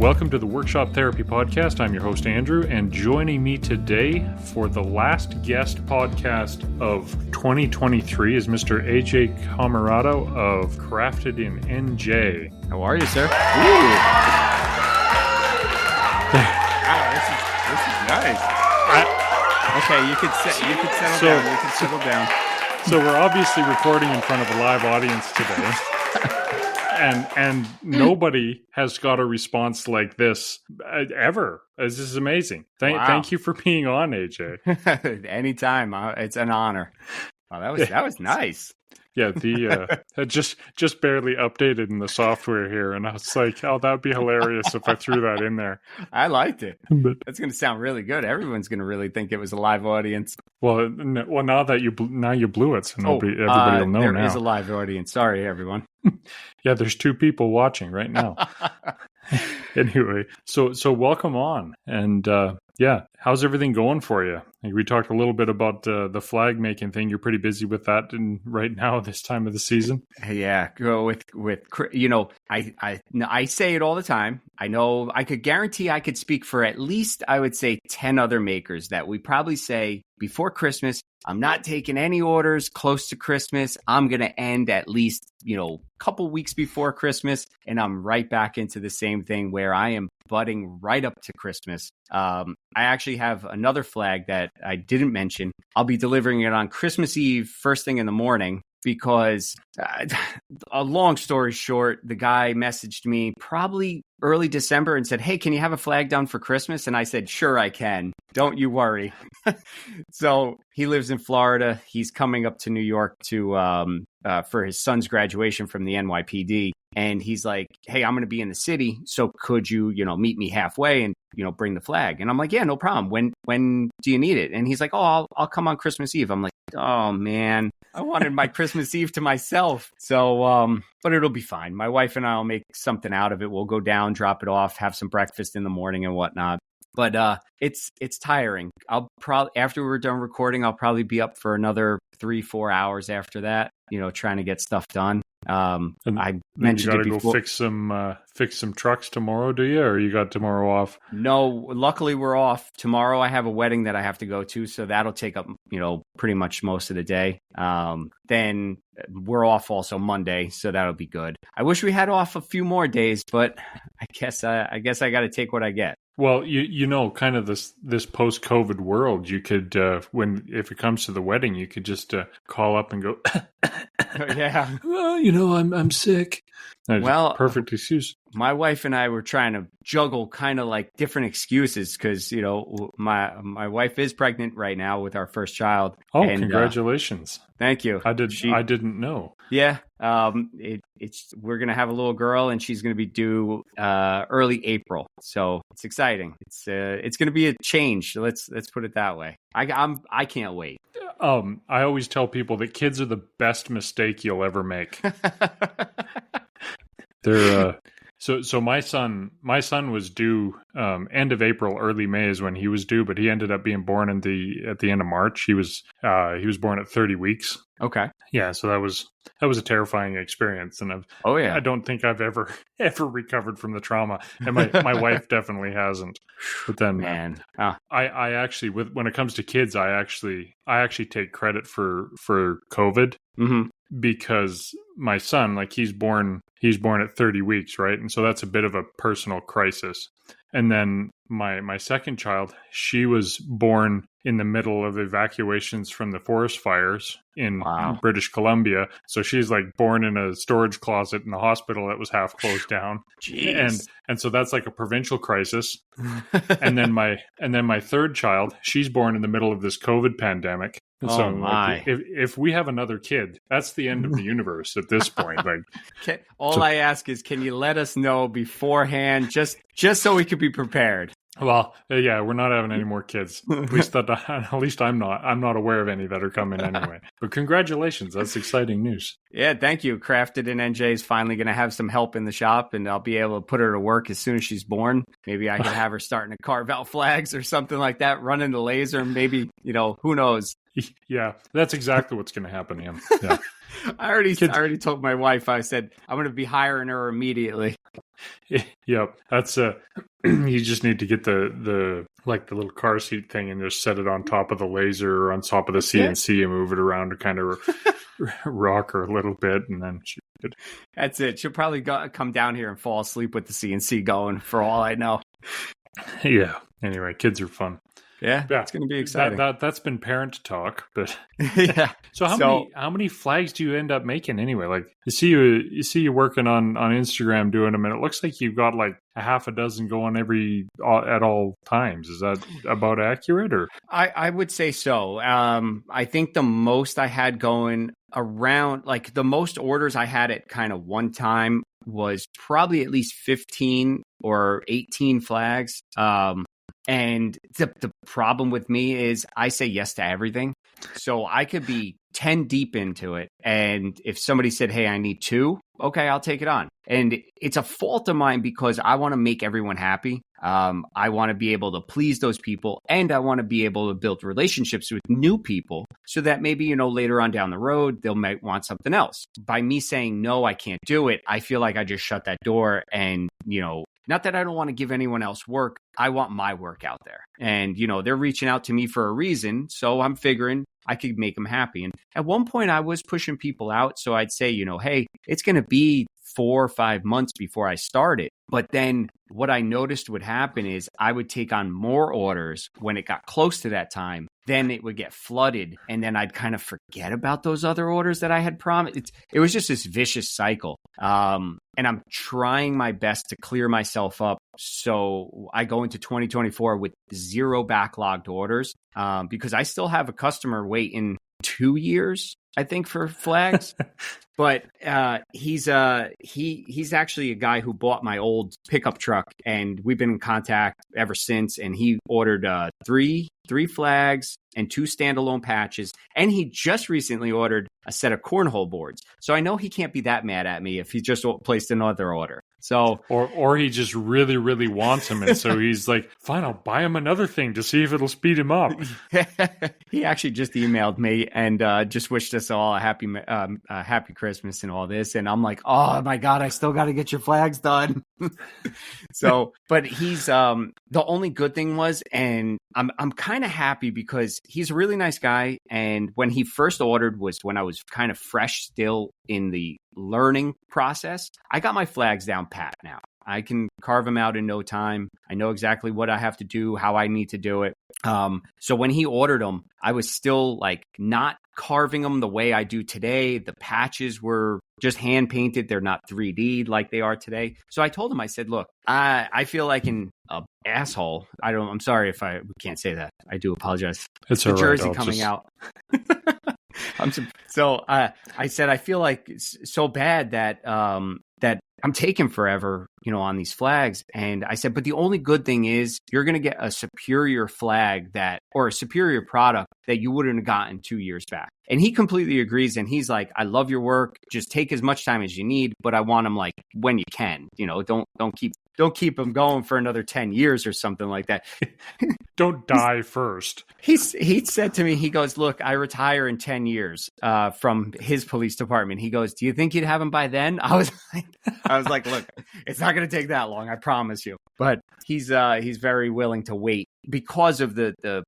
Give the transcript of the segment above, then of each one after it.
welcome to the Workshop Therapy Podcast. I'm your host, Andrew, and joining me today for the last guest podcast of 2023 is Mr. AJ Camarado of Crafted in NJ. How are you, sir? Wow, this is nice. Okay, you could settle down. You can settle down. So we're obviously recording in front of a live audience today. And nobody has got a response like this ever. This is amazing. Thank you for being on, AJ. Anytime. It's an honor. Wow, that was nice. Yeah, the just barely updated in the software here, and I was like, "Oh, that'd be hilarious if I threw that in there." I liked it. That's going to sound really good. Everyone's going to really think it was a live audience. Well, now that you blew it, so everybody will know now. There is a live audience. Sorry, everyone. Yeah, there's 2 people watching right now. Anyway, so welcome on, and yeah, how's everything going for you? We talked a little bit about the flag making thing. You're pretty busy with that right now this time of the season. Yeah, go with I say it all the time. I know I could guarantee I could speak for at least, I would say, 10 other makers that we probably say before Christmas, I'm not taking any orders close to Christmas. I'm going to end at least, a couple weeks before Christmas, and I'm right back into the same thing where I am butting right up to Christmas. I actually have another flag that I didn't mention. I'll be delivering it on Christmas Eve, first thing in the morning, because a long story short, the guy messaged me probably early December and said, "Hey, can you have a flag done for Christmas?" And I said, "Sure, I can. Don't you worry." So he lives in Florida. He's coming up to New York for his son's graduation from the NYPD. And he's like, "Hey, I'm going to be in the city. So could you, meet me halfway and, bring the flag?" And I'm like, "Yeah, no problem. When do you need it?" And he's like, "Oh, I'll come on Christmas Eve." I'm like, "Oh man, I wanted my Christmas Eve to myself." So, but it'll be fine. My wife and I will make something out of it. We'll go down, drop it off, have some breakfast in the morning and whatnot. But it's tiring. I'll probably, after we're done recording, I'll probably be up for another 3-4 hours after that, trying to get stuff done. I mentioned you it before. Go fix some trucks tomorrow, do you? Or you got tomorrow off? No, luckily we're off. Tomorrow I have a wedding that I have to go to, so that'll take up, pretty much most of the day. Then we're off also Monday, so that'll be good. I wish we had off a few more days, but I guess I got to take what I get. Well, kind of this post-COVID world, you could, if it comes to the wedding, you could just call up and go, yeah. Well, I'm sick. Well, perfect excuse. My wife and I were trying to juggle kind of like different excuses because, my wife is pregnant right now with our first child. Oh, and, congratulations. Thank you. I didn't know. Yeah. We're going to have a little girl and she's going to be due early April. So it's exciting. It's going to be a change. Let's put it that way. I can't wait. I always tell people that kids are the best mistake you'll ever make. They're so my son was due end of April, early May is when he was due, but he ended up being born at the end of March. He was born at 30 weeks. Okay. Yeah, so that was a terrifying experience, and I don't think I've ever recovered from the trauma, and my wife definitely hasn't. But then, man, I actually, when it comes to kids, I actually take credit for COVID. Mm-hmm. Because my son, he's born at 30 weeks, right? And so that's a bit of a personal crisis. And then my second child, she was born in the middle of evacuations from the forest fires in British Columbia. So she's born in a storage closet in the hospital that was half closed down. Jeez. And so that's like a provincial crisis. and then my third child, she's born in the middle of this COVID pandemic. And so if we have another kid, that's the end of the universe at this point. I ask is, can you let us know beforehand, just so we could be prepared? Well, yeah, we're not having any more kids. At least I'm not. I'm not aware of any that are coming anyway. But congratulations. That's exciting news. Yeah, thank you. Crafted in NJ is finally going to have some help in the shop, and I'll be able to put her to work as soon as she's born. Maybe I can have her starting to carve out flags or something like that, running the laser, maybe, who knows? Yeah, that's exactly what's going to happen to him. Yeah. I already told my wife, I said, I'm going to be hiring her immediately. Yep, that's you just need to get the like the little car seat thing and just set it on top of the laser or on top of the CNC and move it around to kind of rock her a little bit, and then she could. That's it. She'll probably come down here and fall asleep with the CNC going, for all I know. Yeah. Anyway, kids are fun. Yeah, it's going to be exciting. That's been parent talk, but yeah. So how many flags do you end up making anyway? Like you see you working on Instagram doing them, and it looks like you've got like a half a dozen going at all times. Is that about accurate? Or I would say so. I think the most I had going around, like the most orders I had at kind of one time was probably at least 15 or 18 flags. And the problem with me is I say yes to everything. So I could be 10 deep into it. And if somebody said, hey, I need 2, okay, I'll take it on. And it's a fault of mine because I want to make everyone happy. I want to be able to please those people, and I want to be able to build relationships with new people so that maybe, later on down the road, they might want something else. By me saying, no, I can't do it, I feel like I just shut that door. And, not that I don't want to give anyone else work. I want my work out there. And, they're reaching out to me for a reason. So I'm figuring I could make them happy. And at one point I was pushing people out. So I'd say, hey, it's going to be 4 or 5 months before I start it. But then what I noticed would happen is I would take on more orders when it got close to that time. Then it would get flooded. And then I'd kind of forget about those other orders that I had promised. It was just this vicious cycle. And I'm trying my best to clear myself up. So I go into 2024 with 0 backlogged orders because I still have a customer waiting 2 years, I think, for flags. But he's actually a guy who bought my old pickup truck, and we've been in contact ever since. And he ordered 3 flags and 2 standalone patches, and he just recently ordered a set of cornhole boards. So I know he can't be that mad at me if he just placed another order. So or he just really, really wants him, and so he's like, fine, I'll buy him another thing to see if it'll speed him up. He actually just emailed me and just wished us all a happy Christmas and all this. And I'm like, oh my God, I still got to get your flags done. So, but he's the only good thing was, and I'm kind of happy because he's a really nice guy. And when he first ordered was when I was kind of fresh still in the learning process. I got my flags down pat now. I can carve them out in no time. I know exactly what I have to do, how I need to do it. So when he ordered them, I was still like not carving them the way I do today. The patches were just hand painted. They're not 3D like they are today. So I told him, I said, look, I feel like an asshole. I'm sorry if we can't say that. I do apologize. It's the all jersey right. coming out. I said, I feel like it's so bad that that I'm taking forever, on these flags. And I said, but the only good thing is you're going to get a superior flag or a superior product that you wouldn't have gotten 2 years back. And he completely agrees. And he's like, I love your work. Just take as much time as you need, but I want them like when you can, don't keep them going for another 10 years or something like that. Don't die first. He said to me, he goes, look, I retire in 10 years from his police department. He goes, do you think you'd have him by then? I was like, look, it's not going to take that long. I promise you. But he's very willing to wait because of the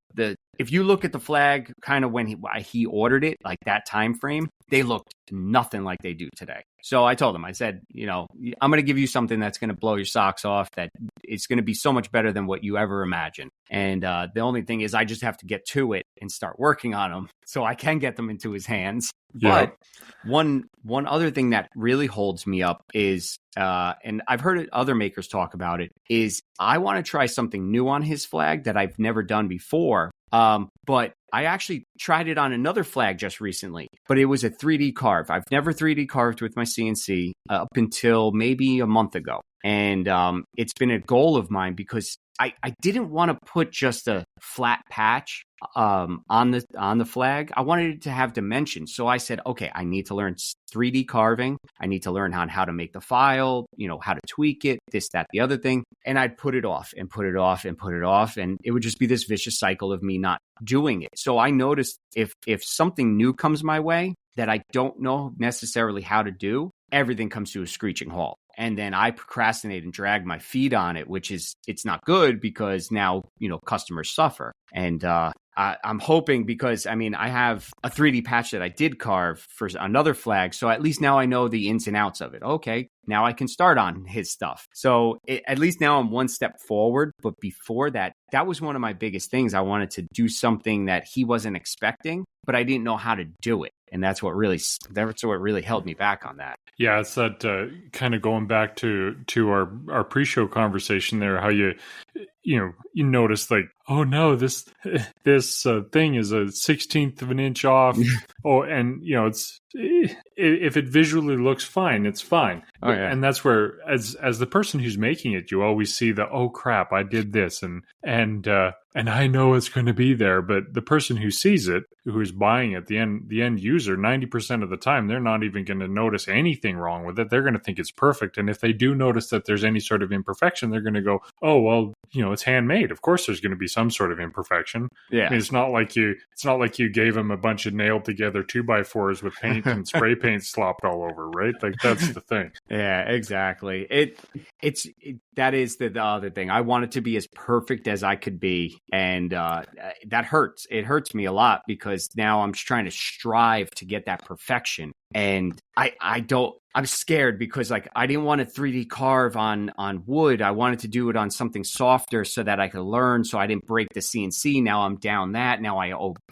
if you look at the flag kind of when he ordered it, like that time frame, they looked nothing like they do today. So I told him, I said, I'm going to give you something that's going to blow your socks off, that it's going to be so much better than what you ever imagined. And the only thing is I just have to get to it and start working on them so I can get them into his hands. Yeah. But one other thing that really holds me up is, and I've heard other makers talk about it, is I want to try something new on his flag that I've never done before. But I actually tried it on another flag just recently, but it was a 3D carve. I've never 3D carved with my CNC up until maybe a month ago. And it's been a goal of mine because I didn't want to put just a flat patch on the flag. I wanted it to have dimensions. So I said, okay, I need to learn 3D carving. I need to learn how to make the file, how to tweak it, this, that, the other thing. And I'd put it off and put it off and put it off. And it would just be this vicious cycle of me not doing it. So I noticed if something new comes my way that I don't know necessarily how to do, everything comes to a screeching halt. And then I procrastinate and drag my feet on it, it's not good because now, customers suffer. And I'm hoping, because I have a 3D patch that I did carve for another flag. So at least now I know the ins and outs of it. Okay, now I can start on his stuff. So at least now I'm one step forward. But before that, that was one of my biggest things. I wanted to do something that he wasn't expecting, but I didn't know how to do it. And that's what really held me back on that. Yeah, it's that kind of going back to our pre-show conversation there, how you notice like, oh no, this thing is a 1/16 of an inch off. Oh, and it's if it visually looks fine, it's fine. Oh yeah. And that's where, as the person who's making it, you always see the, oh crap, I did this, and I know it's going to be there. But the person who sees it, who's buying it, the end user, 90% of the time, they're not even going to notice anything wrong with it. They're going to think it's perfect. And if they do notice that there's any sort of imperfection, they're going to go, oh well, it's handmade. Of course, there's going to be some sort of imperfection. Yeah, it's not like you gave them a bunch of nailed together 2x4s with paint and spray paint slopped all over, right? Like that's the thing. Yeah, exactly. That is the other thing. I want it to be as perfect as I could be, and that hurts. It hurts me a lot because now I'm trying to strive to get that perfection, and I'm scared because like I didn't want to 3D carve on wood. I wanted to do it on something softer so that I could learn, so I didn't break the CNC. Now I'm down that. Now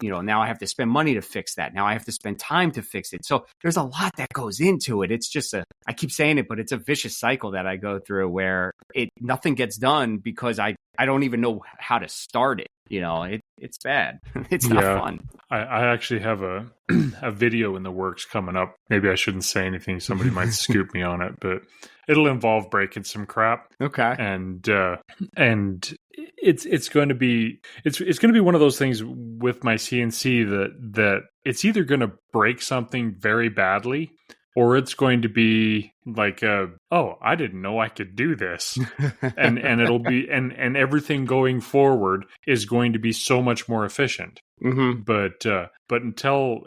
now I have to spend money to fix that. Now I have to spend time to fix it. So there's a lot that goes into it. It's just I keep saying it, but it's a vicious cycle that I go through where nothing gets done because I don't even know how to start it. It's bad. It's not fun. I actually have a video in the works coming up. Maybe I shouldn't say anything. Somebody might scoop me on it, but it'll involve breaking some crap. Okay. And it's going to be one of those things with my CNC that it's either going to break something very badly, or it's going to be like, oh, I didn't know I could do this. and it'll be, and everything going forward is going to be so much more efficient. Mm-hmm. But until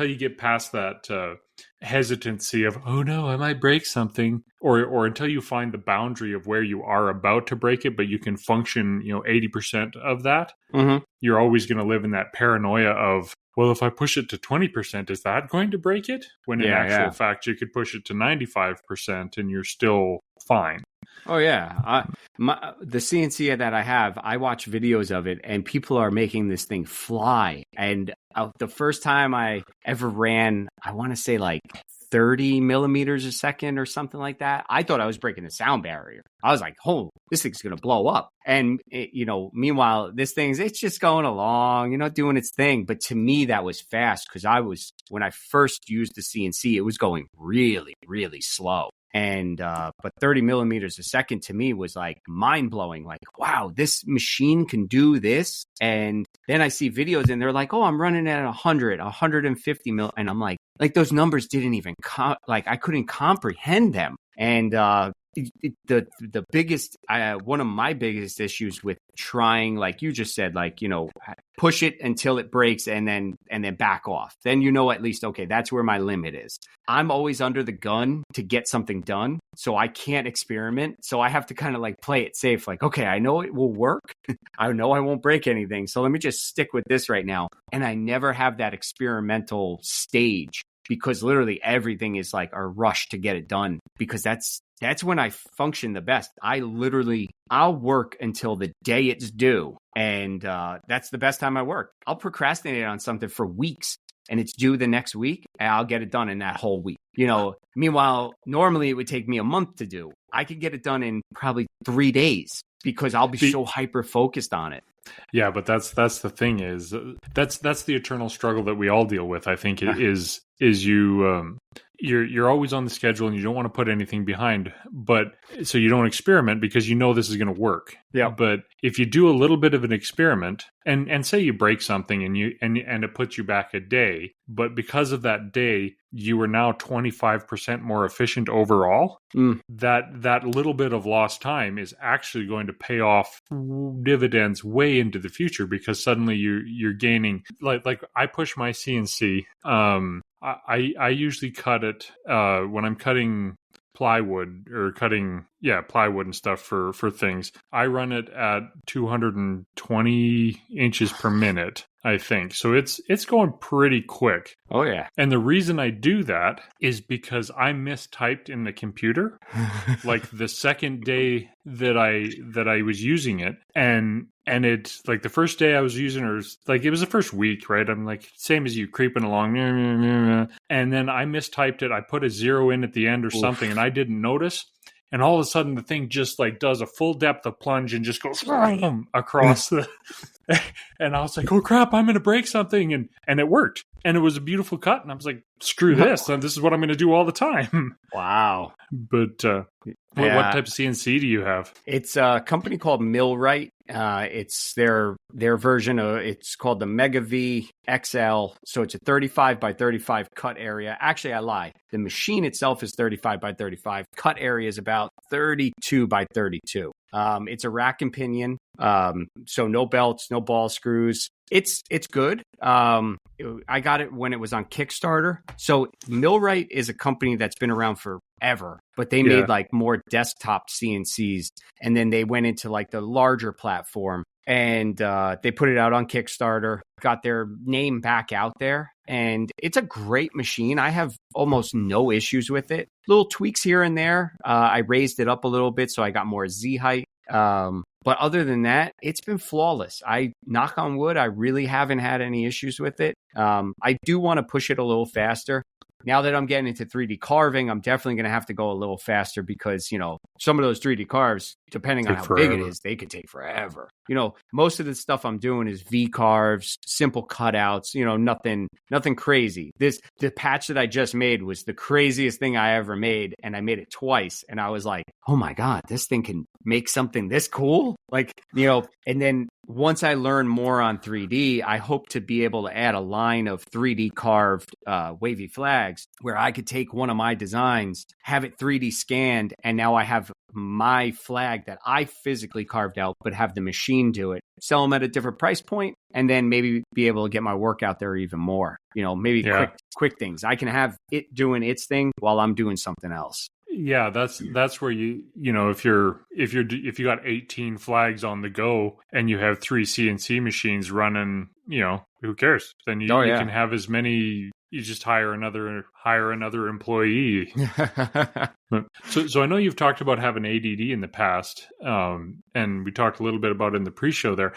you get past that hesitancy of, oh no, I might break something, or until you find the boundary of where you are about to break it, but you can function, 80% of that, mm-hmm. You're always going to live in that paranoia of, well, if I push it to 20%, is that going to break it? When in actual fact, you could push it to 95% and you're still fine. Oh, yeah. The CNC that I have, I watch videos of it and people are making this thing fly. And the first time I ever ran, I want to say like 30 millimeters a second or something like that, I thought I was breaking the sound barrier. I was like, oh, this thing's going to blow up. And, meanwhile, it's just going along, doing its thing. But to me, that was fast because when I first used the CNC, it was going really, really slow. And, but 30 millimeters a second to me was like mind blowing. Like, wow, this machine can do this. And then I see videos and they're like, oh, I'm running at 150 mil. And I'm like those numbers didn't even I couldn't comprehend them. And, the biggest, one of my biggest issues with trying, like you just said, push it until it breaks and then back off. Then, at least, okay, that's where my limit is. I'm always under the gun to get something done. So I can't experiment. So I have to kind of play it safe. Like, okay, I know it will work. I know I won't break anything. So let me just stick with this right now. And I never have that experimental stage because literally everything is like a rush to get it done because that's when I function the best. I'll work until the day it's due. And that's the best time I work. I'll procrastinate on something for weeks and it's due the next week. And I'll get it done in that whole week. Meanwhile, normally it would take me a month to do. I could get it done in probably 3 days because I'll be so hyper focused on it. Yeah, but that's the thing is that's the eternal struggle that we all deal with. I think is you're always on the schedule and you don't want to put anything behind, but so you don't experiment because this is going to work. Yeah. But if you do a little bit of an experiment and say you break something and it puts you back a day, but because of that day you are now 25% more efficient overall, that little bit of lost time is actually going to pay off dividends way into the future because suddenly you're gaining, like I push my CNC. I usually cut it when I'm cutting plywood or cutting, plywood and stuff for things. I run it at 220 inches per minute, I think. So it's going pretty quick. Oh, yeah. And the reason I do that is because I mistyped in the computer, like the second day that I was using it, and it, like the first day I was using it, like it was the first week, right? I'm like, same as you, creeping along, and then I mistyped it. I put a 0 in at the end or something, and I didn't notice. And all of a sudden, the thing just like does a full depth of plunge and just goes across the. And I was like, "Oh crap! I'm going to break something," and it worked, and it was a beautiful cut. And I was like, "Screw this! This is what I'm going to do all the time." Wow! But what type of CNC do you have? It's a company called Millwright. It's their version of, it's called the Mega V XL. So it's a 35 by 35 cut area. Actually, I lie. The machine itself is 35 by 35. Cut area is about 32 by 32. It's a rack and pinion. So no belts, no ball screws. It's good. I got it when it was on Kickstarter. So Millwright is a company that's been around forever, but they made like more desktop CNCs, and then they went into like the larger platform, and they put it out on Kickstarter, got their name back out there, and it's a great machine. I have almost no issues with it. Little tweaks here and there. I raised it up a little bit so I got more Z height. But other than that, it's been flawless. I knock on wood, I really haven't had any issues with it. I do want to push it a little faster. Now that I'm getting into 3D carving, I'm definitely going to have to go a little faster because, you know, some of those 3D carves, depending on how big it is, they could take forever. You know, most of the stuff I'm doing is V carves, simple cutouts, you know, nothing crazy. The patch that I just made was the craziest thing I ever made, and I made it twice. And I was like, oh my God, this thing can make something this cool? Like, you know, and then once I learn more on 3D, I hope to be able to add a line of 3D carved wavy flags where I could take one of my designs, have it 3D scanned, and now I have my flag that I physically carved out, but have the machine do it, sell them at a different price point, and then maybe be able to get my work out there even more. You know, maybe quick things. I can have it doing its thing while I'm doing something else. Yeah, that's where you know, if you got 18 flags on the go and you have 3 CNC machines running, you know, who cares? Then you can have as many. You just hire another employee. So I know you've talked about having ADD in the past, and we talked a little bit about it in the pre-show there.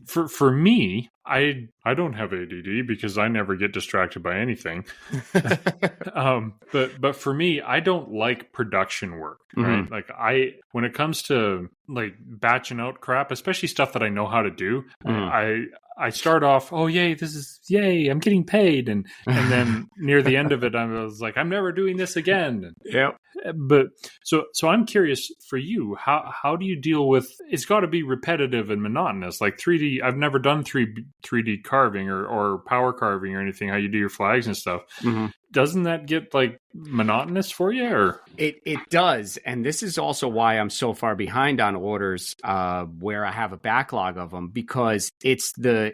For me, I don't have ADD because I never get distracted by anything. But for me, I don't like production work, right? Mm-hmm. Like when it comes to like batching out crap, especially stuff that I know how to do, I start off, oh yay, I'm getting paid, and then near the end of it, I was like, I'm never doing this again. Yep. But so I'm curious for you, how do you deal with? It's got to be repetitive and monotonous. Like 3D, I've never done 3D carving or power carving or anything. How you do your flags and stuff. Mm-hmm. Doesn't that get like monotonous for you? Or it does, and this is also why I'm so far behind on orders, where I have a backlog of them, because it's the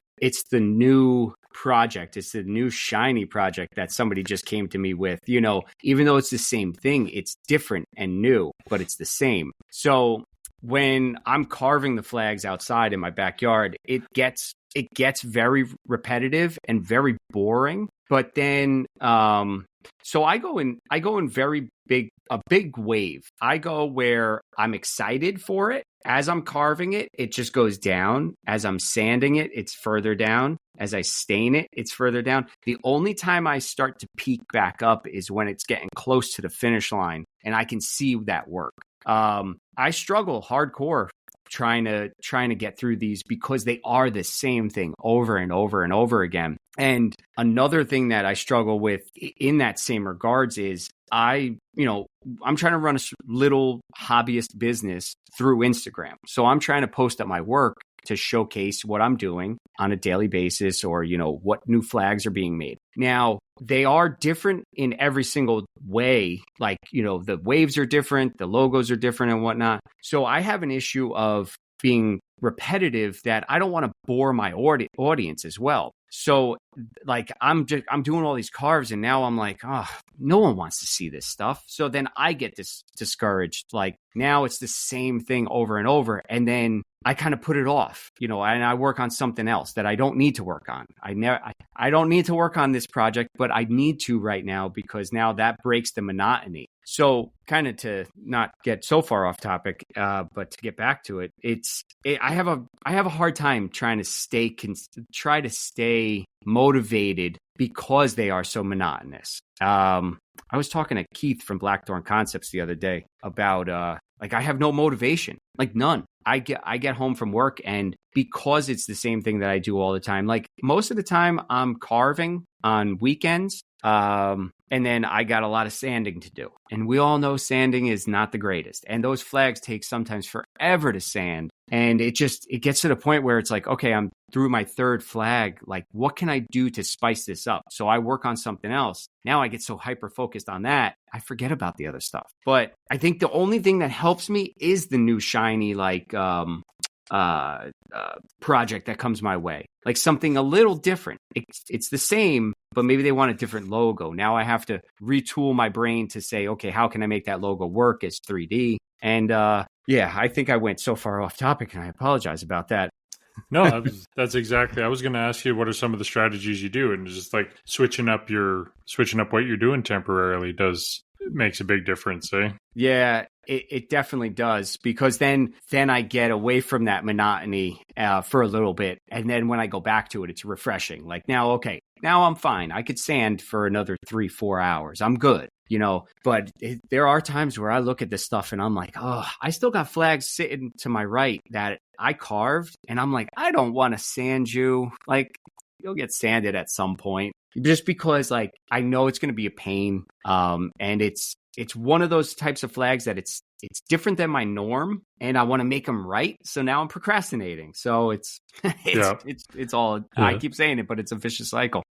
new project, it's the new shiny project that somebody just came to me with. You know, even though it's the same thing, it's different and new, but it's the same. So when I'm carving the flags outside in my backyard, it gets very repetitive and very boring. But then, so I go in very big wave. I go where I'm excited for it. As I'm carving it, it just goes down. As I'm sanding it, it's further down. As I stain it, it's further down. The only time I start to peak back up is when it's getting close to the finish line and I can see that work. I struggle hardcore trying to get through these because they are the same thing over and over and over again. And another thing that I struggle with in that same regards is I'm trying to run a little hobbyist business through Instagram. So I'm trying to post up my work to showcase what I'm doing on a daily basis, or, you know, what new flags are being made. Now, they are different in every single way. Like, you know, the waves are different, the logos are different and whatnot. So I have an issue of being repetitive that I don't want to bore my audience as well. So like I'm doing all these carves, and now I'm like, oh, no one wants to see this stuff. So then I get discouraged. Like now it's the same thing over and over, and then I kind of put it off, and I work on something else that I don't need to work on. I don't need to work on this project, but I need to right now because now that breaks the monotony. So kind of to not get so far off topic, but to get back to it, I have a hard time trying to stay motivated because they are so monotonous. I was talking to Keith from Blackthorn Concepts the other day about like I have no motivation, like none. I get home from work, and because it's the same thing that I do all the time, like most of the time I'm carving on weekends. And then I got a lot of sanding to do. And we all know sanding is not the greatest. And those flags take sometimes forever to sand. And it gets to the point where it's like, okay, I'm through my third flag. Like, what can I do to spice this up? So I work on something else. Now I get so hyper focused on that, I forget about the other stuff. But I think the only thing that helps me is the new shiny, like, project that comes my way, like something a little different. It's the same, but maybe they want a different logo. Now I have to retool my brain to say, okay, how can I make that logo work as 3D? And yeah, I think I went so far off topic, and I apologize about that. No, that's exactly. I was going to ask you, what are some of the strategies you do, and just like switching up what you're doing temporarily makes a big difference, eh? Yeah, it definitely does, because then I get away from that monotony for a little bit, and then when I go back to it, it's refreshing. Like now I'm fine. I could sand for another 3-4 hours. I'm good. But there are times where I look at this stuff and I'm like, oh, I still got flags sitting to my right that I carved. And I'm like, I don't want to sand you. Like, you'll get sanded at some point, just because like, I know it's going to be a pain. And it's one of those types of flags that it's different than my norm, and I want to make them right. So now I'm procrastinating. So it's all, I keep saying it, but it's a vicious cycle.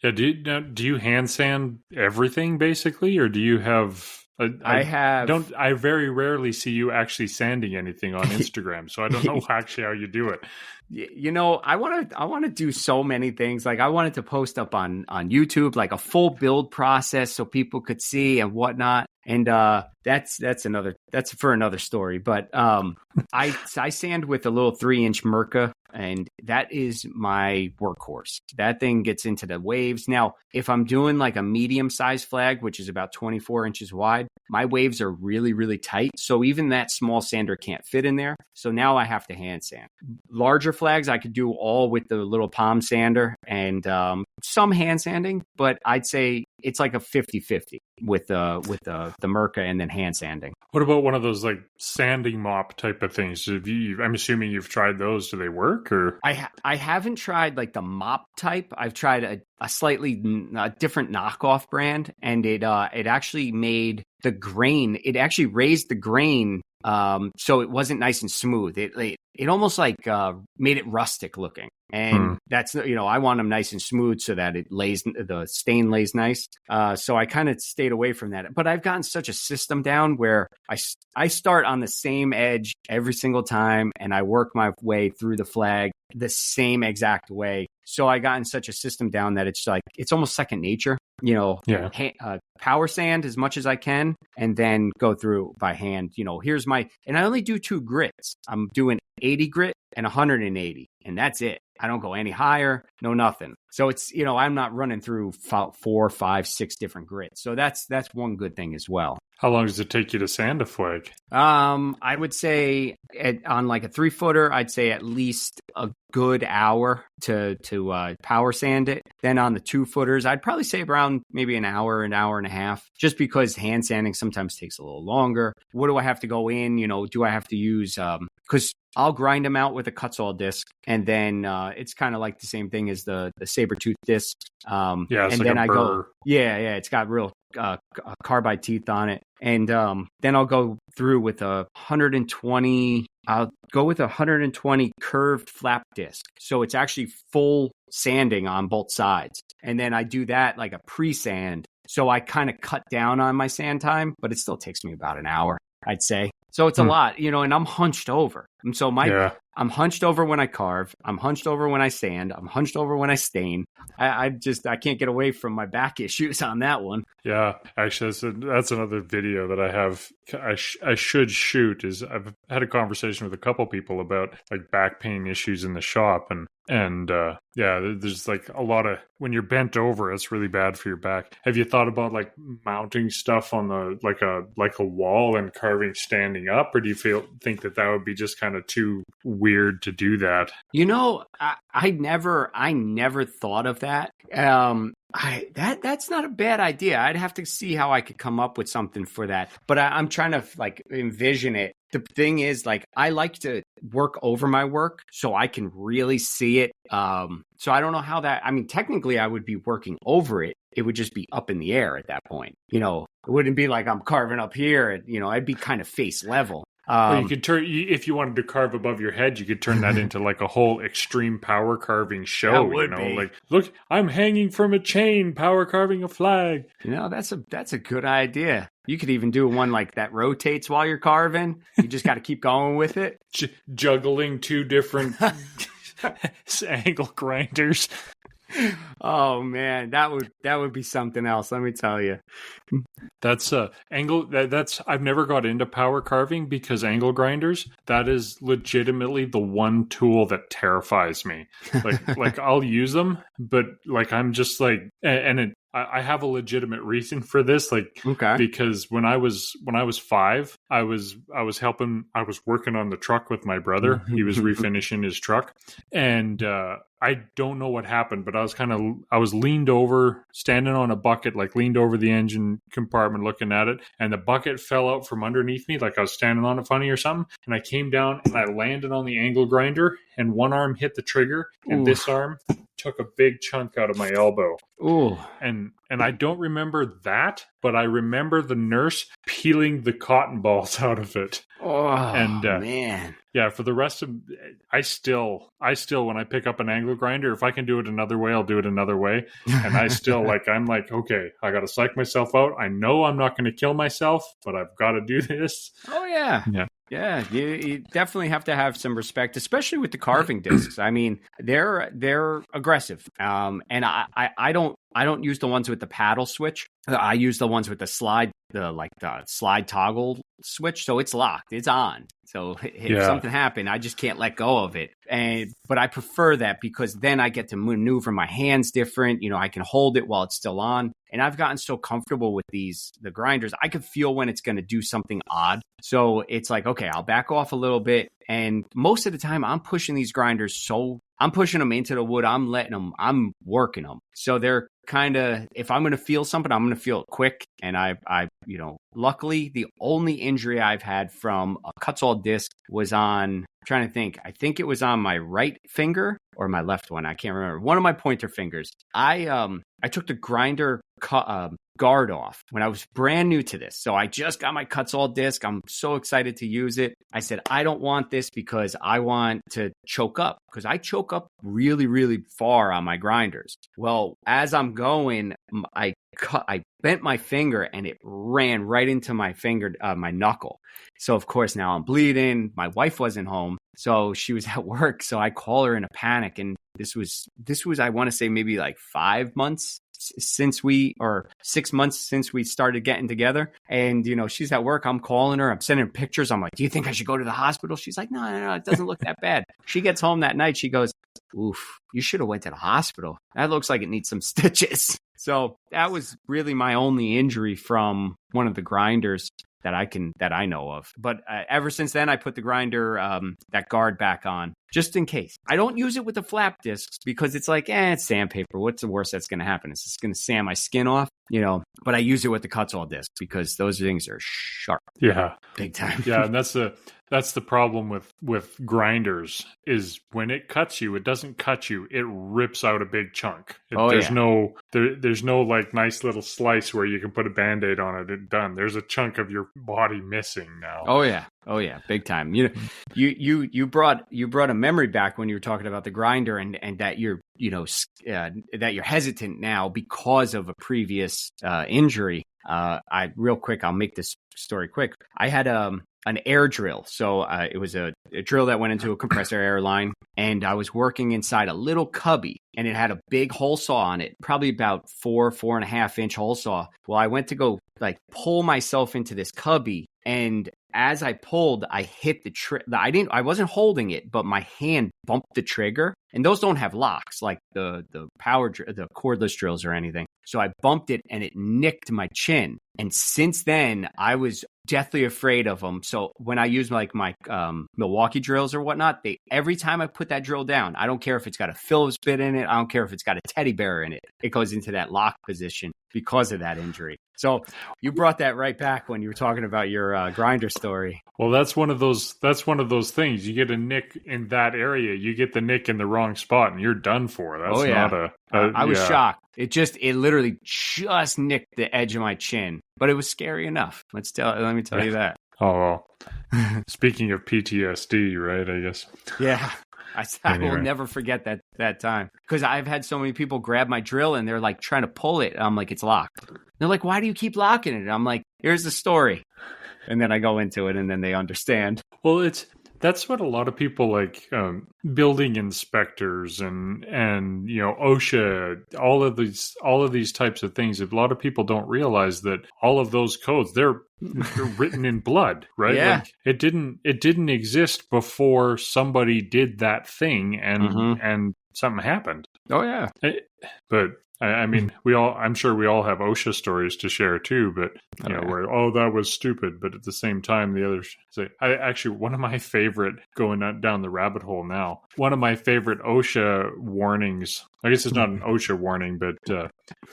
Yeah. Do you hand sand everything basically, or do you have? I very rarely see you actually sanding anything on Instagram, so I don't know actually how you do it. I want to do so many things. Like I wanted to post up on YouTube, like a full build process so people could see and whatnot. And that's for another story. But I sand with a little 3-inch Mirka, and that is my workhorse. That thing gets into the waves. Now, if I'm doing like a medium size flag, which is about 24 inches wide, my waves are really, really tight. So even that small sander can't fit in there. So now I have to hand sand. Larger flags, I could do all with the little palm sander and some hand sanding, but I'd say it's like a 50-50 with the Mirka and then hand sanding. What about one of those like sanding mop type of things? I'm assuming you've tried those. Do they work? Or I haven't tried like the mop type. I've tried a slightly different knockoff brand, and it actually made the grain. It actually raised the grain, so it wasn't nice and smooth. It almost like made it rustic looking. And that's, I want them nice and smooth so that the stain lays nice. So I kind of stayed away from that. But I've gotten such a system down where I start on the same edge every single time, and I work my way through the flag the same exact way. So I got in such a system down that it's like, it's almost second nature, power sand as much as I can, and then go through by hand. And I only do 2 grits. I'm doing 80 grit and 180, and that's it. I don't go any higher, no nothing. So it's, I'm not running through 4, 5, 6 different grits. So that's one good thing as well. How long does it take you to sand a flag? I would say on like a 3-footer, I'd say at least a good hour to power sand it. Then on the 2-footers, I'd probably say around maybe an hour and a half, just because hand sanding sometimes takes a little longer. What do I have to go in? Do I have to use, because I'll grind them out with a Kutzall disc, and then it's kind of like the same thing as the Sabertooth disc. And it's then like it's got real carbide teeth on it. And then I'll go through with a 120. I'll go with a 120 curved flap disc. So it's actually full sanding on both sides. And then I do that like a pre-sand. So I kind of cut down on my sand time, but it still takes me about an hour, I'd say. So it's a lot, and I'm hunched over. And so my I'm hunched over when I carve. I'm hunched over when I sand. I'm hunched over when I stain. I can't get away from my back issues on that one. Yeah, actually, that's another video that I have. I should shoot. Is I've had a conversation with a couple people about like back pain issues in the shop, and yeah, there's like a lot of when you're bent over, it's really bad for your back. Have you thought about like mounting stuff on the like a wall and carving standing up, or do you think that would be just kind of too weird to do that? You know, I never thought of that. That's not a bad idea. I'd have to see how I could come up with something for that. But I'm trying to like envision it. The thing is, like, I like to work over my work so I can really see it. So I don't know how that, I mean, technically I would be working over it. It would just be up in the air at that point. You know, it wouldn't be like I'm carving up here and, you know, I'd be kind of face level. Or you could turn, if you wanted to carve above your head, you could turn that into like a whole extreme power carving show. That would you know, be. like, look, I'm hanging from a chain, power carving a flag. You know, that's a good idea. You could even do one like that rotates while you're carving. You just got to keep going with it. Juggling two different angle grinders. Oh man, that would be something else. Let me tell you. That's angle. That's I've never got into power carving because angle grinders. That is legitimately the one tool that terrifies me. Like I'll use them, but like I'm just like, I have a legitimate reason for this. Like, okay, because when I was 5, I was working on the truck with my brother. He was refinishing his truck, and I don't know what happened, but I was leaned over, standing on a bucket, like leaned over the engine compartment looking at it, and the bucket fell out from underneath me, like I was standing on it funny or something, and I came down and I landed on the angle grinder, and one arm hit the trigger, and Ooh. this arm took a big chunk out of my elbow. Ooh. And I don't remember that, but I remember the nurse peeling the cotton balls out of it. Oh, and man. Yeah, for the rest of, I still, when I pick up an angle grinder, if I can do it another way, I'll do it another way. And I still I'm like, okay, I got to psych myself out. I know I'm not going to kill myself, but I've got to do this. Oh yeah. Yeah. Yeah, you definitely have to have some respect, especially with the carving discs. I mean, they're aggressive. And I don't use the ones with the paddle switch. I use the ones with the slide toggle switch. So it's locked, it's on. So if something happened, I just can't let go of it. But I prefer that because then I get to maneuver my hands different. You know, I can hold it while it's still on. And I've gotten so comfortable with the grinders, I can feel when it's going to do something odd. So it's like, okay, I'll back off a little bit. And most of the time I'm pushing these grinders, I'm pushing them into the wood. I'm working them. So they're kind of, if I'm going to feel something, I'm going to feel it quick. And luckily the only injury I've had from a Kutzall disc was on, I'm trying to think, I think it was on my right finger or my left one. I can't remember. One of my pointer fingers. I took the grinder guard off when I was brand new to this. So I just got my Kutzall disc. I'm so excited to use it. I said, I don't want this because I want to choke up because I choke up really, really far on my grinders. Well, as I'm going, I bent my finger and it ran right into my finger, my knuckle. So of course now I'm bleeding. My wife wasn't home, so she was at work. So I call her in a panic. And this was, I want to say maybe like 5 months or 6 months since we started getting together. And, you know, she's at work. I'm calling her. I'm sending her pictures. I'm like, do you think I should go to the hospital? She's like, no, it doesn't look that bad. She gets home that night. She goes, oof, you should have went to the hospital. That looks like it needs some stitches. So that was really my only injury from one of the grinders that I know of. But ever since then, I put the grinder, that guard back on just in case. I don't use it with the flap discs because it's like, it's sandpaper. What's the worst that's going to happen? It's just going to sand my skin off, you know. But I use it with the Kutzall disc because those things are sharp. Yeah, big time. Yeah, and that's the problem with grinders is when it cuts you, it doesn't cut you. It rips out a big chunk. There's no like nice little slice where you can put a Band-Aid on it and done. There's a chunk of your body missing now. Oh yeah, big time. You know, you brought a memory back when you were talking about the grinder and that you're that you're hesitant now because of a previous injury. I'll make this story quick. I had an air drill. So it was a drill that went into a compressor air line, and I was working inside a little cubby, and it had a big hole saw on it, probably about 4.5 inch hole saw. Well, I went to go like pull myself into this cubby, and as I pulled, I hit the trigger. I wasn't holding it, but my hand bumped the trigger, and those don't have locks like the cordless drills or anything. So I bumped it, and it nicked my chin. And since then, I was deathly afraid of them. So when I use like my Milwaukee drills or whatnot, every time I put that drill down, I don't care if it's got a Phillips bit in it, I don't care if it's got a teddy bear in it, it goes into that lock position because of that injury. So you brought that right back when you were talking about your grinder story. Well, that's one of those things. You get a nick in that area, you get the nick in the wrong spot, and you're done for. That's I was shocked. It literally just nicked the edge of my chin, but it was scary enough. Let me tell you that. Oh, well. Speaking of PTSD, right? I guess. Yeah. I will never forget that time, because I've had so many people grab my drill and they're like trying to pull it. I'm like, it's locked. They're like, why do you keep locking it? I'm like, here's the story. And then I go into it and then they understand. Well, that's what a lot of people like, building inspectors and OSHA, all of these types of things. A lot of people don't realize that all of those codes, they're written in blood, right? Yeah. Like it didn't exist before somebody did that thing and something happened. Oh yeah. But I mean, I'm sure we all have OSHA stories to share too, but where, that was stupid. But at the same time, the others say, one of my favorite, going down the rabbit hole now, one of my favorite OSHA warnings, I guess it's not an OSHA warning, but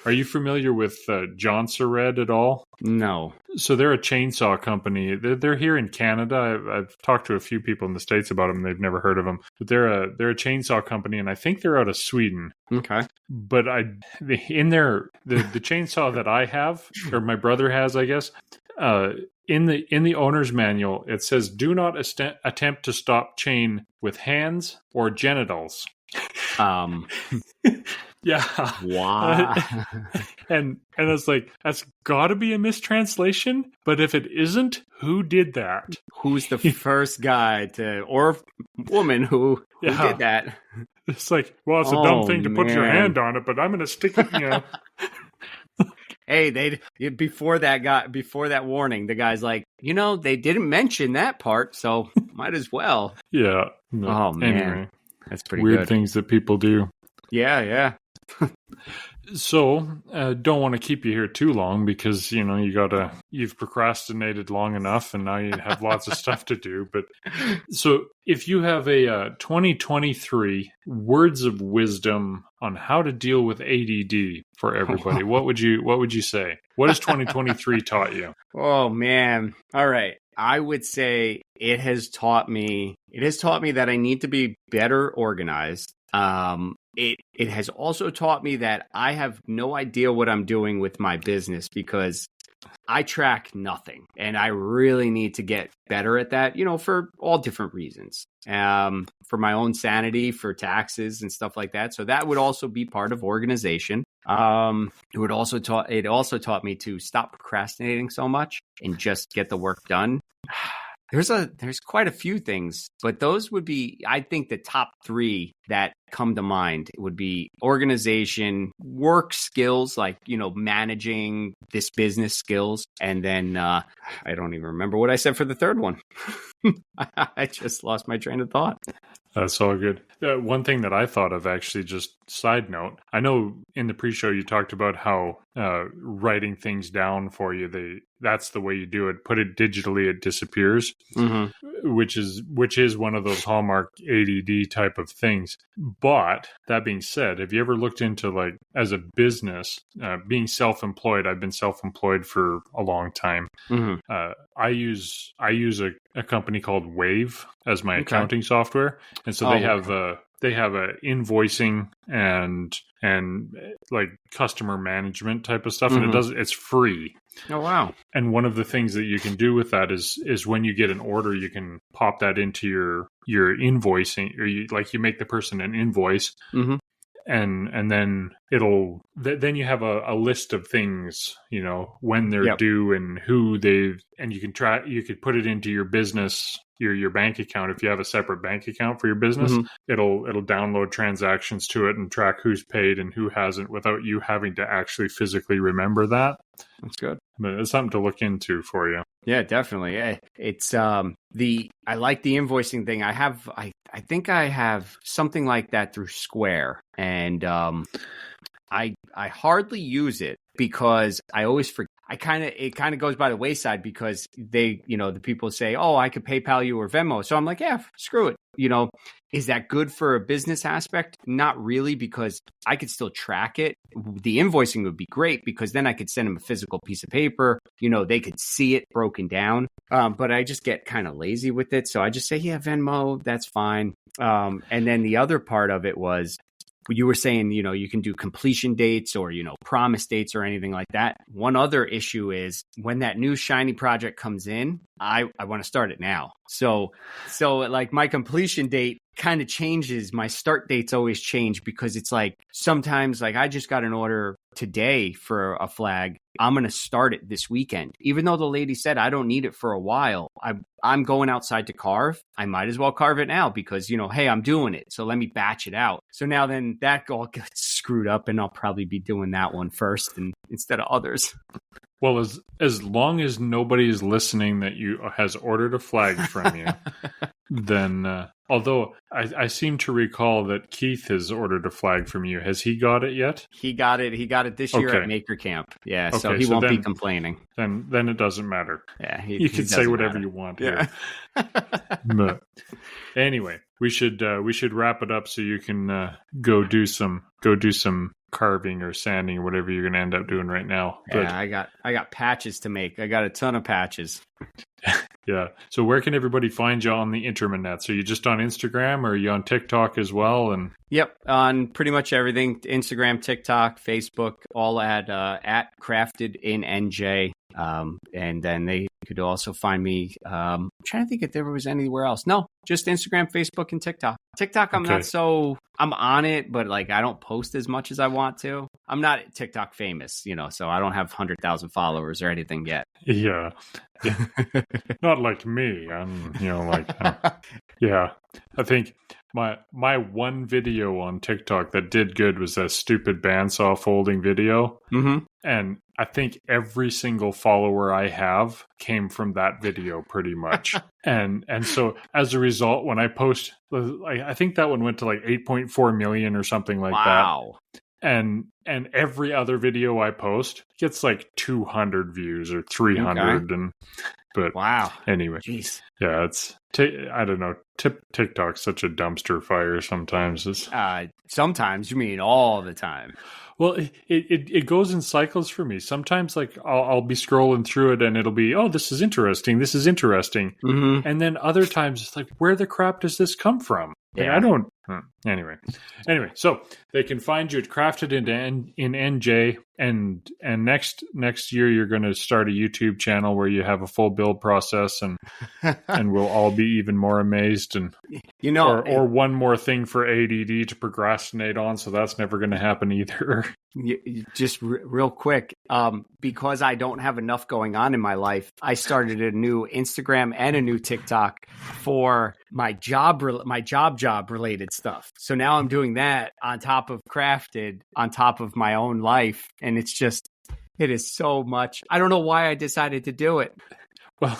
are you familiar with John Sered at all? No. So they're a chainsaw company. They're here in Canada. I've talked to a few people in the States about them. They've never heard of them, but they're a chainsaw company, and I think they're out of Sweden. Okay. But the chainsaw that I have, or my brother has, I guess, in the owner's manual, it says, "Do not attempt to stop chain with hands or genitals." Yeah. Wow. And it's like, that's got to be a mistranslation. But if it isn't, who did that? Who's the first guy or woman who did that? It's like, well, it's a dumb thing to put your hand on it, but I'm going to stick it, Hey, before that warning, the guy's like, they didn't mention that part, so might as well. Yeah. No. Oh man, anyway, that's pretty weird good. Things that people do. Yeah. So, don't want to keep you here too long because, you've procrastinated long enough and now you have lots of stuff to do. But so if you have a 2023 words of wisdom on how to deal with ADD for everybody, what would you say? What has 2023 taught you? Oh man. All right. I would say it has taught me that I need to be better organized. It has also taught me that I have no idea what I'm doing with my business because I track nothing, and I really need to get better at that, for all different reasons. For my own sanity, for taxes and stuff like that. So that would also be part of organization. It also taught me to stop procrastinating so much and just get the work done. There's quite a few things, but those would be, I think, the top three that come to mind. It would be organization, work skills, like, managing this business skills. And then I don't even remember what I said for the third one. I just lost my train of thought. That's all good. One thing that I thought of, actually, just side note, I know in the pre-show you talked about how writing things down for you, that's the way you do it. Put it digitally, it disappears, which is one of those hallmark ADD type of things. But that being said, have you ever looked into, like, as a business, being self-employed? I've been self-employed for a long time. I use a company called Wave as my accounting software, and so they have a invoicing and like customer management type of stuff, and it's free. Oh wow. And one of the things that you can do with that is when you get an order, you can pop that into your invoicing, or you make the person an invoice. and then then you have a list of things, when they're due and who and you could put it into your business, your bank account. If you have a separate bank account for your business, it'll download transactions to it and track who's paid and who hasn't without you having to actually physically remember that. That's good. But it's something to look into for you. Yeah, definitely. It's I like the invoicing thing. I think I have something like that through Square, and I hardly use it because I always forget. It kind of goes by the wayside because they, the people say, "Oh, I could PayPal you or Venmo." So I'm like, "Yeah, screw it." Is that good for a business aspect? Not really, because I could still track it. The invoicing would be great because then I could send them a physical piece of paper. They could see it broken down. But I just get kind of lazy with it. So I just say, yeah, Venmo, that's fine. And then the other part of it was, you were saying, you can do completion dates or, promise dates or anything like that. One other issue is when that new shiny project comes in, I want to start it now. So like my completion date kind of changes. My start dates always change because it's like sometimes like I just got an order today for a flag. I'm going to start it this weekend, even though the lady said I don't need it for a while. I'm going outside to carve. I might as well carve it now because, hey, I'm doing it. So let me batch it out. So now then that all gets screwed up and I'll probably be doing that one first instead of others. Well, as long as nobody is listening that has ordered a flag from you, then although I seem to recall that Keith has ordered a flag from you. Has he got it yet? He got it this year at Maker Camp. Yeah, okay, so he won't be complaining. Then it doesn't matter. Yeah, you can say whatever you want here. But anyway, we should wrap it up so you can go do some carving or sanding or whatever you're going to end up doing right now. Yeah, I got patches to make. I got a ton of patches. Yeah. So where can everybody find you on the internet? So you just on Instagram or are you on TikTok as well? And yep, on pretty much everything: Instagram, TikTok, Facebook, all at Crafted in NJ. And then they could also find me. I'm trying to think if there was anywhere else. No, just Instagram, Facebook, and TikTok. TikTok, I'm on it, but like I don't post as much as I want to. I'm not TikTok famous, so I don't have 100,000 followers or anything yet. Yeah. Not like me. I'm, yeah. I think my one video on TikTok that did good was that stupid bandsaw folding video. Mm-hmm. And I think every single follower I have came from that video pretty much. and so as a result, when I post, I think that one went to like 8.4 million or something like that. Wow. And every other video I post gets like 200 views or 300. Okay. But wow. Anyway, jeez. Yeah, I don't know. TikTok's such a dumpster fire sometimes. Sometimes, you mean all the time? Well, it goes in cycles for me. Sometimes, like I'll be scrolling through it and it'll be, oh, this is interesting. This is interesting. Mm-hmm. And then other times it's like, where the crap does this come from? Like, yeah. I don't. Anyway, so they can find you at Crafted in NJ, and next year you're going to start a YouTube channel where you have a full build process, and we'll all be even more amazed, and or one more thing for ADD to procrastinate on. So that's never going to happen either. Just real quick, because I don't have enough going on in my life, I started a new Instagram and a new TikTok for my job related stuff. So now I'm doing that on top of Crafted, on top of my own life. And it is so much. I don't know why I decided to do it. Well,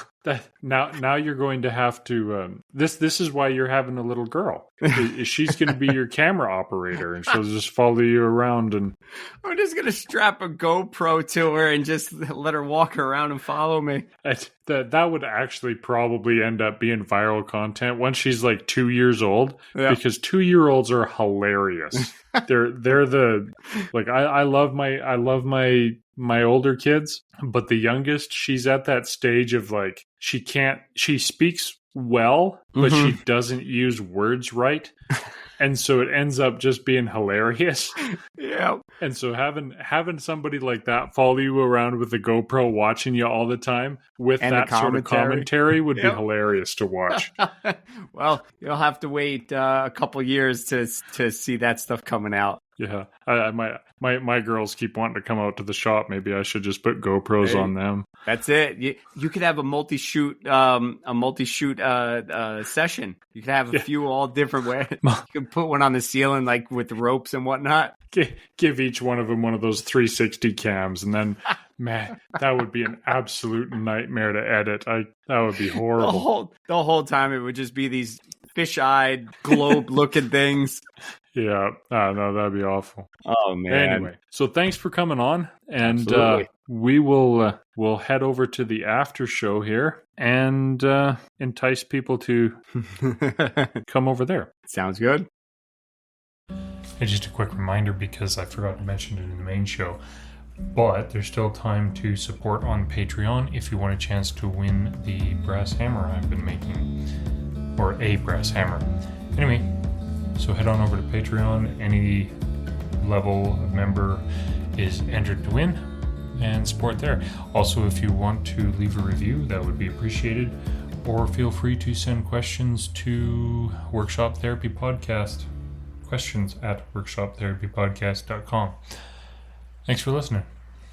now you're going to have to. This is why you're having a little girl. She's going to be your camera operator, and she'll just follow you around. And I'm just going to strap a GoPro to her and just let her walk around and follow me. That would actually probably end up being viral content once she's like 2 years old, because 2-year-olds are hilarious. They're the like I love my older kids, but the youngest, she's at that stage of like she speaks well, but she doesn't use words right. And so it ends up just being hilarious. Yeah. And so having somebody like that follow you around with a GoPro watching you all the time with and that sort of commentary would be hilarious to watch. Well, you'll have to wait a couple years to see that stuff coming out. Yeah, my girls keep wanting to come out to the shop. Maybe I should just put GoPros on them. That's it. You could have a multi-shoot session. You could have a few all different ways. You could put one on the ceiling, like with ropes and whatnot. Give each one of them one of those 360 cams, and then, man, that would be an absolute nightmare to edit. That would be horrible. The whole time it would just be these fish-eyed, globe-looking things. Yeah, no, that'd be awful. Oh man. Anyway, so thanks for coming on, and Absolutely. we'll head over to the after show here and entice people to come over there. Sounds good. And just a quick reminder, because I forgot to mention it in the main show, but there's still time to support on Patreon if you want a chance to win the brass hammer I've been making, or a brass hammer. Anyway, so head on over to Patreon. Any level of member is entered to win, and support there. Also, if you want to leave a review, that would be appreciated, or feel free to send questions to Workshop Therapy Podcast. Questions at workshoptherapypodcast.com. Thanks for listening.